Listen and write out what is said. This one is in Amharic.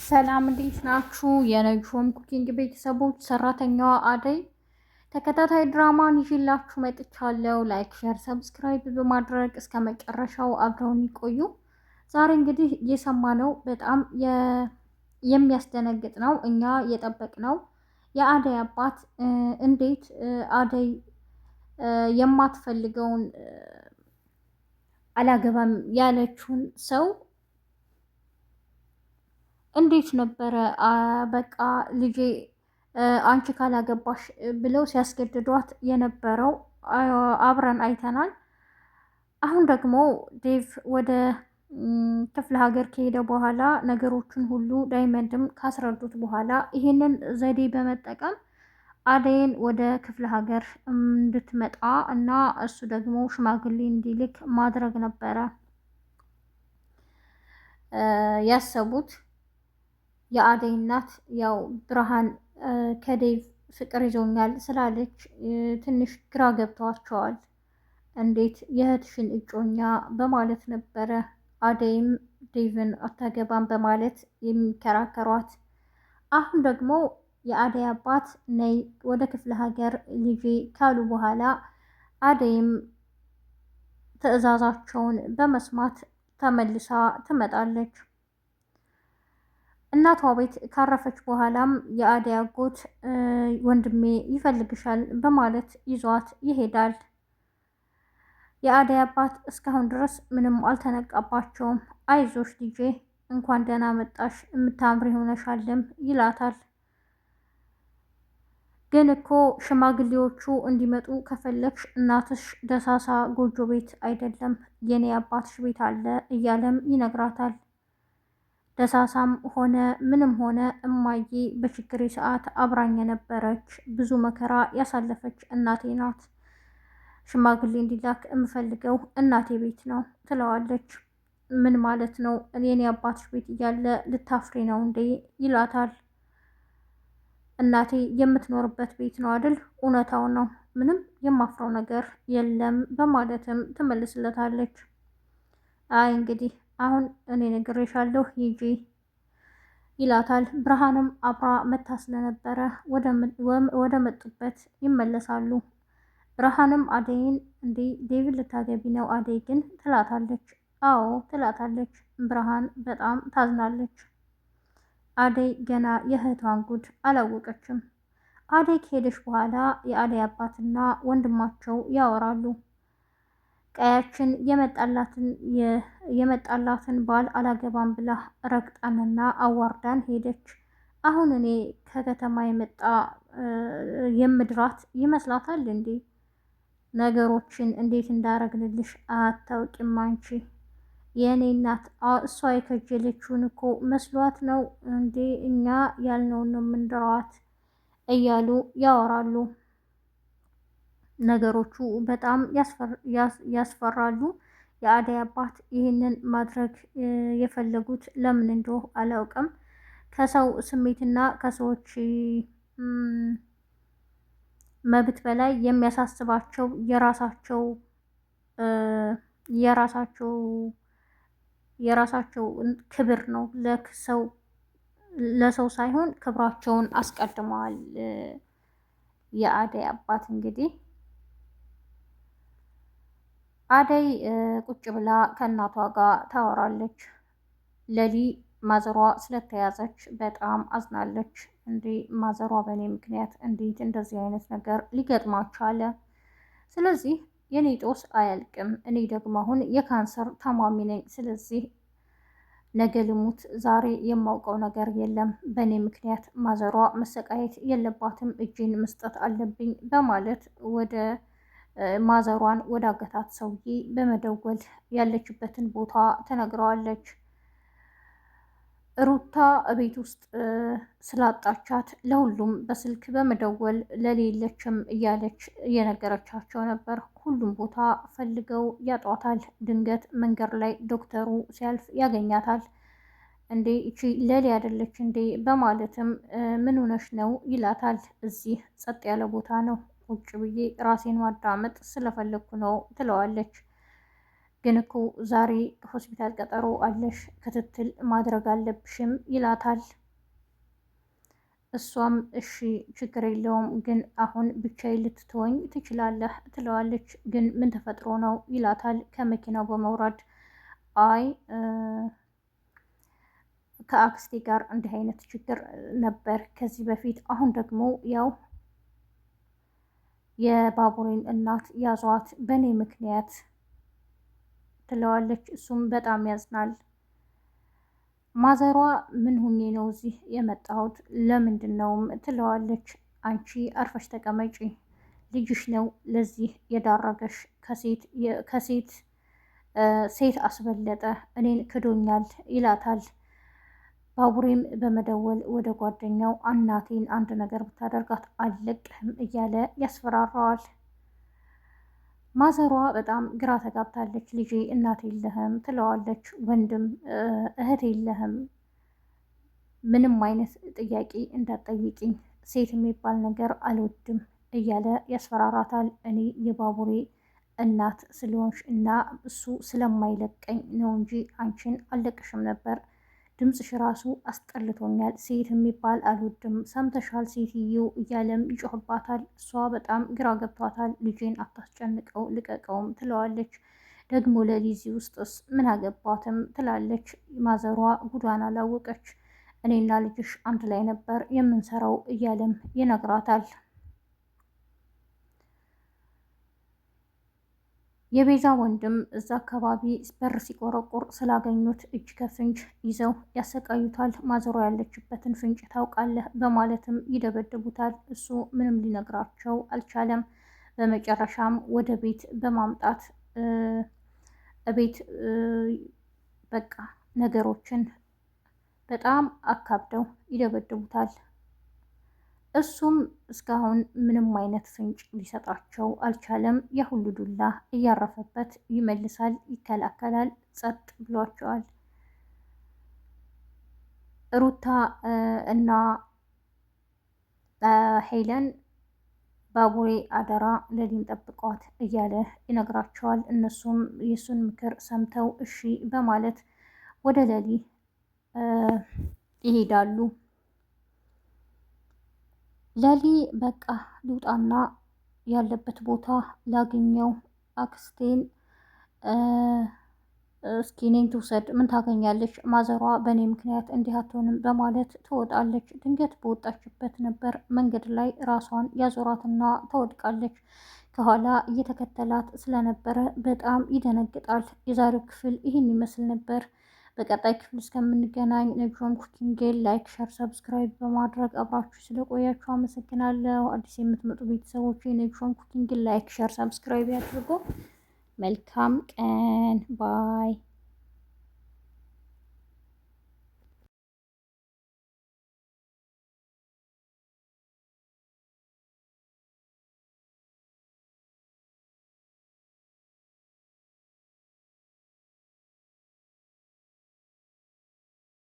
ሰላም እንዴት ናችሁ? የነጆም ኩኪንግ ቤተሰቦች፣ ሰራተኛዋ አደይ ተከታታይ ድራማን ይዤላችሁ መጥቻለሁ። ላይክ፣ ሼር፣ ሰብስክራይብ በማድረግ እስከ መጨረሻው አብረውን ይቆዩ። ዛሬ እንግዲህ የሰማነው በጣም የሚያስደነግጥ ነው። እኛ የጠበቅነው የአደይ አባት እንዴት አደይ የማትፈልገውን አላገባም ያለችውን ሰው እንዴት ነበረ በቃ ልጄ አንቺ ካላገባሽ ብለው ሲያስገድዷት የነበረው አብረን አይተናል። አሁን ደግሞ ዴቭ ወደ ክፍለ ሀገር ከሄደ በኋላ ነገሮችን ሁሉ ዳይመንድም ካስረዱት በኋላ ይህንን ዘዴ በመጠቀም አደይን ወደ ክፍለ ሀገር እንድትመጣ እና እሱ ደግሞ ሽማግሌ እንዲልክ ማድረግ ነበረ ያሰቡት። የአደይ እናት ያው ብርሃን ከዴቭ ፍቅር ይዞኛል ስላለች ትንሽ ግራ ገብተዋቸዋል። እንዴት የእህትሽን እጮኛ በማለት ነበረ አደይም ዴቭን አታገባም በማለት የሚከራከሯት። አሁን ደግሞ የአደይ አባት ነይ ወደ ክፍለ ሀገር ልጄ ካሉ በኋላ አደይም ትዕዛዛቸውን በመስማት ተመልሳ ትመጣለች። እናቷ ቤት ካረፈች በኋላም የአደይ አጎት ወንድሜ ይፈልግሻል በማለት ይዟት ይሄዳል። የአደይ አባት እስካሁን ድረስ ምንም አልተነቃባቸውም። አይዞሽ ልጄ እንኳን ደህና መጣሽ የምታምሪ ሆነሻልም ይላታል። ግን እኮ ሽማግሌዎቹ እንዲመጡ ከፈለግሽ እናትሽ ደሳሳ ጎጆ ቤት አይደለም የኔ አባትሽ ቤት አለ እያለም ይነግራታል። ደሳሳም ሆነ ምንም ሆነ እማዬ በችግሬ ሰዓት አብራኝ የነበረች ብዙ መከራ ያሳለፈች እናቴ ናት። ሽማግሌ እንዲላክ የምፈልገው እናቴ ቤት ነው ትለዋለች። ምን ማለት ነው? የኔ አባትሽ ቤት እያለ ልታፍሬ ነው እንዴ? ይላታል። እናቴ የምትኖርበት ቤት ነው አይደል? እውነታው ነው፣ ምንም የማፍረው ነገር የለም በማለትም ትመልስለታለች። አይ እንግዲህ አሁን እኔ ነግሬሻለሁ ሂጂ ይላታል። ብርሃንም አብራ መታ ስለነበረ ወደ መጡበት ይመለሳሉ። ብርሃንም አደይን እንዴ ዴቪድ ልታገቢ ነው አደይ ግን ትላታለች። አዎ ትላታለች። ብርሃን በጣም ታዝናለች። አደይ ገና የእህቷን ጉድ አላወቀችም። አደይ ከሄደች በኋላ የአደይ አባትና ወንድማቸው ያወራሉ። ቀያችን የመጣላትን ባል አላገባም ብላ ረግጣንና አዋርዳን ሄደች። አሁን እኔ ከከተማ የመጣ የምድራት ይመስላታል እንዴ? ነገሮችን እንዴት እንዳረግንልሽ አታውቂም አንቺ የእኔ እናት። እሷ የከጀለችውን እኮ መስሏት ነው እንዴ እኛ ያልነውን ነው የምንድረዋት እያሉ ያወራሉ። ነገሮቹ በጣም ያስፈራሉ። የአደይ አባት ይህንን ማድረግ የፈለጉት ለምን እንደሆነ አላውቅም። ከሰው ስሜትና ከሰዎች መብት በላይ የሚያሳስባቸው የራሳቸው ክብር ነው። ለሰው ሳይሆን ክብራቸውን አስቀድመዋል። የአደይ አባት እንግዲህ አደይ ቁጭ ብላ ከእናቷ ጋር ታወራለች። ለሊ ማዘሯ ስለተያዘች በጣም አዝናለች። እንዴ ማዘሯ በእኔ ምክንያት እንዴት እንደዚህ አይነት ነገር ሊገጥማቸው አለ? ስለዚህ የኔ ጦስ አያልቅም። እኔ ደግሞ አሁን የካንሰር ታማሚ ነኝ። ስለዚህ ነገ ልሙት፣ ዛሬ የማውቀው ነገር የለም። በእኔ ምክንያት ማዘሯ መሰቃየት የለባትም፣ እጄን መስጠት አለብኝ በማለት ወደ ማዘሯን ወደ አገታት ሰውዬ በመደወል ያለችበትን ቦታ ተነግረዋለች። ሩታ ቤት ውስጥ ስላጣቻት ለሁሉም በስልክ በመደወል ለሌለችም እያለች እየነገረቻቸው ነበር። ሁሉም ቦታ ፈልገው ያጧታል። ድንገት መንገድ ላይ ዶክተሩ ሲያልፍ ያገኛታል። እንዴ እቺ ለሊ አይደለች እንዴ በማለትም ምን ሆነሽ ነው ይላታል። እዚህ ጸጥ ያለ ቦታ ነው ቁጭ ብዬ ራሴን ማዳመጥ ስለፈለግኩ ነው ትለዋለች። ግን እኮ ዛሬ ሆስፒታል ቀጠሮ አለሽ፣ ክትትል ማድረግ አለብሽም ይላታል። እሷም እሺ ችግር የለውም ግን አሁን ብቻዬን ልትተወኝ ትችላለህ ትለዋለች። ግን ምን ተፈጥሮ ነው ይላታል ከመኪናው በመውረድ አይ ከአክስቴ ጋር እንዲህ አይነት ችግር ነበር ከዚህ በፊት፣ አሁን ደግሞ ያው የባቡሬን እናት ያዟት በእኔ ምክንያት ትለዋለች። እሱም በጣም ያዝናል። ማዘሯ ምን ሁኜ ነው እዚህ የመጣሁት ለምንድን ነውም ትለዋለች። አንቺ አርፈሽ ተቀመጪ፣ ልጅሽ ነው ለዚህ የዳረገሽ፣ ከሴት ሴት አስበለጠ፣ እኔን ክዶኛል ይላታል። ባቡሬም በመደወል ወደ ጓደኛው እናቴን አንድ ነገር ብታደርጋት አልለቅህም እያለ ያስፈራራዋል። ማዘሯ በጣም ግራ ተጋብታለች። ልጄ እናት የለህም ትለዋለች። ወንድም እህት የለህም፣ ምንም አይነት ጥያቄ እንዳትጠይቂኝ፣ ሴት የሚባል ነገር አልወድም እያለ ያስፈራራታል። እኔ የባቡሬ እናት ስለሆንሽ እና እሱ ስለማይለቀኝ ነው እንጂ አንቺን አልለቅሽም ነበር። ድምፅሽ ራሱ አስጠልቶኛል፣ ሴት የሚባል አልወድም፣ ሰምተሻል ሴትዮ እያለም ይጮህባታል። እሷ በጣም ግራ ገብቷታል። ልጄን አታስጨንቀው ልቀቀውም ትለዋለች። ደግሞ ለሊዚ ውስጥስ ምን አገባትም ትላለች። ማዘሯ ጉዷን አላወቀች። እኔና ልጅሽ አንድ ላይ ነበር የምንሰራው እያለም ይነግራታል። የቤዛ ወንድም እዛ አካባቢ በር ሲቆረቁር ስላገኙት እጅ ከፍንጅ ይዘው ያሰቃዩታል። ማዘሯ ያለችበትን ፍንጭ ታውቃለህ በማለትም ይደበድቡታል። እሱ ምንም ሊነግራቸው አልቻለም። በመጨረሻም ወደ ቤት በማምጣት ቤት በቃ ነገሮችን በጣም አካብደው ይደበድቡታል። እሱም እስካሁን ምንም አይነት ፍንጭ ሊሰጣቸው አልቻለም። የሁሉ ዱላ እያረፈበት ይመልሳል፣ ይከላከላል፣ ጸጥ ብሏቸዋል። ሩታ እና ሄለን ባቡሬ አደራ ለሊን ጠብቋት እያለ ይነግራቸዋል። እነሱም የእሱን ምክር ሰምተው እሺ በማለት ወደ ለሊ ይሄዳሉ። ለሊ በቃ ልውጣና ያለበት ቦታ ላግኘው፣ አክስቴን እስኪ እኔን ትውሰድ፣ ምን ታገኛለች ማዘሯ በእኔ ምክንያት እንዲህ አትሆንም በማለት ትወጣለች። ድንገት በወጣችበት ነበር መንገድ ላይ ራሷን ያዞራትና ትወድቃለች። ከኋላ እየተከተላት ስለነበረ በጣም ይደነግጣል። የዛሬው ክፍል ይህን ይመስል ነበር። በቀጣይ ክፍል እስከምንገናኝ ነጆን ኩኪንግን ላይክ፣ ሸር፣ ሰብስክራይብ በማድረግ አብራችሁ ስለቆያችሁ አመሰግናለሁ። አዲስ የምትመጡ ቤተሰቦች ነጆን ኩኪንግን ላይክ፣ ሸር፣ ሰብስክራይብ ያድርጉ። መልካም ቀን ባይ